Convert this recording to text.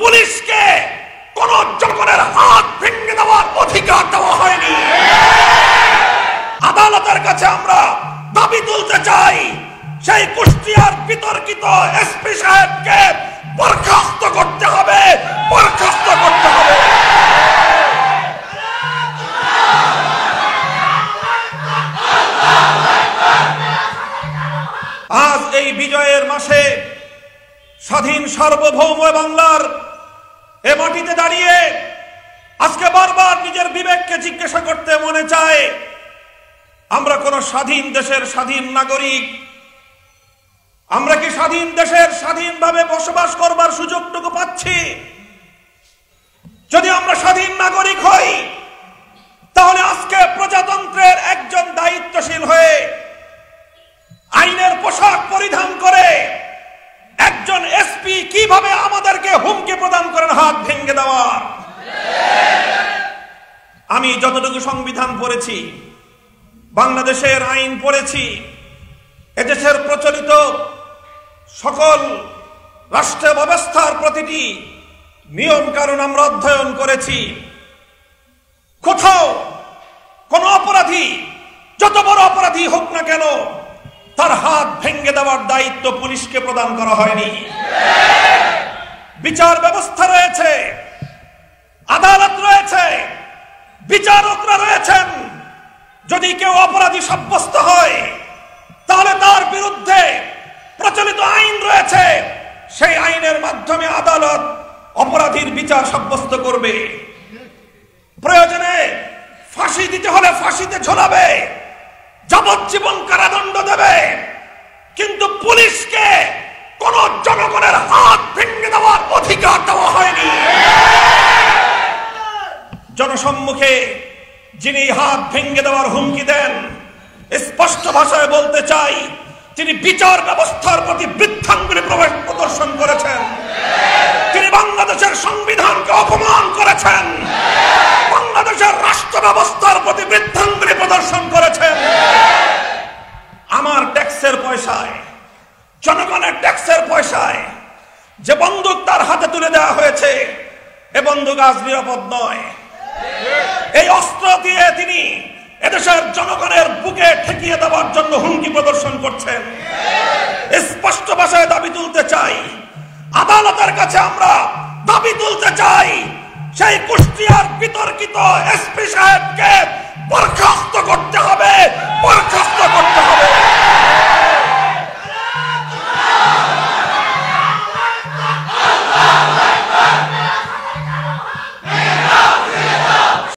পুলিশকে কোন জনগণের হাত ভেঙে দেওয়ার অধিকার দেওয়া হয়নি। আদালতের কাছে আমরা দাবি তুলতে চাই, সেই কুষ্টিয়ার বিতর্কিত এসপি সাহেবকে বরখাস্ত করতে হবে, বরখাস্ত করতে হবে। আজ এই বিজয়ের মাসে স্বাধীন সার্বভৌম বাংলার এ মাটিতে দাঁড়িয়ে আজকে বারবার নিজের বিবেককে জিজ্ঞাসা করতে মনে চায়, আমরা কোন স্বাধীন দেশের স্বাধীন নাগরিক? আমরা কি স্বাধীন দেশের স্বাধীনভাবে বসবাস করবার সুযোগটুকু পাচ্ছি? যদি আমরা স্বাধীন নাগরিক হই, তাহলে আজকে প্রজাতন্ত্রের একজন দায়িত্বশীল হয়ে আইনের পোশাক পরিধান করে একজন এসপি কিভাবে আমাদেরকে হুমকি প্রদান করেন হাত ভেঙে দেওয়ার? আমি যতটুকু সংবিধান পড়েছি, বাংলাদেশের আইন পড়েছি, এদেশের প্রচলিত সকল রাষ্ট্র ব্যবস্থার প্রতিটি নিয়ম কানুন আমরা অধ্যয়ন করেছি। কোথাও কোন অপরাধী, যত বড় অপরাধী হোক না কেন, তার হাত ভেঙে দেওয়ার দায়িত্ব পুলিশকে প্রদান করা হয়নি। বিচার ব্যবস্থা রয়েছে, আদালত রয়েছে, বিচারকরা রয়েছেন। যদি কেউ অপরাধী সাব্যস্ত হয়, তাহলে তার বিরুদ্ধে প্রচলিত আইন রয়েছে, সেই আইনের মাধ্যমে আদালত অপরাধীর বিচার সাব্যস্ত করবে। প্রয়োজনে ফাঁসি দিতে হলে ফাঁসিতে ঝোলাবে, যাবজ্জীবন কারাদণ্ড দেবে। কিন্তু পুলিশকে কোন জনগণের হাত ভেঙে দেওয়ার অধিকার দেওয়া হয়নি। জনসম্মুখে যিনি হাত ভেঙে দেওয়ার হুমকি দেন, স্পষ্ট ভাষায় বলতে চাই, তিনি বিচার ব্যবস্থার প্রতি বৃদ্ধাঙ্গুলি প্রদর্শন করেছেন। তিনি বাংলাদেশের সংবিধানকে অপমান করেছেন, বাংলাদেশের রাষ্ট্র ব্যবস্থার প্রতি বৃদ্ধাঙ্গুলি প্রদর্শন করেছেন। আমার ট্যাক্সের পয়সায়, জনগণের ট্যাক্সের পয়সায় যে বন্দুক তার হাতে তুলে দেওয়া হয়েছে, এ বন্দুক আজ নিরাপদ নয়। এই অস্ত্র দিয়ে তিনি এদেশের জনগণের বুকে ঠেকিয়ে দেওয়ার জন্য হুমকি প্রদর্শন করছেন। স্পষ্ট ভাষায় দাবি তুলতে চাই, আদালতের কাছে আমরা দাবি তুলতে চাই, সেই কুষ্টিয়ার বিতর্কিত এসপি সাহেবকে বরখাস্ত করতে হবে, বরখাস্ত করতে হবে।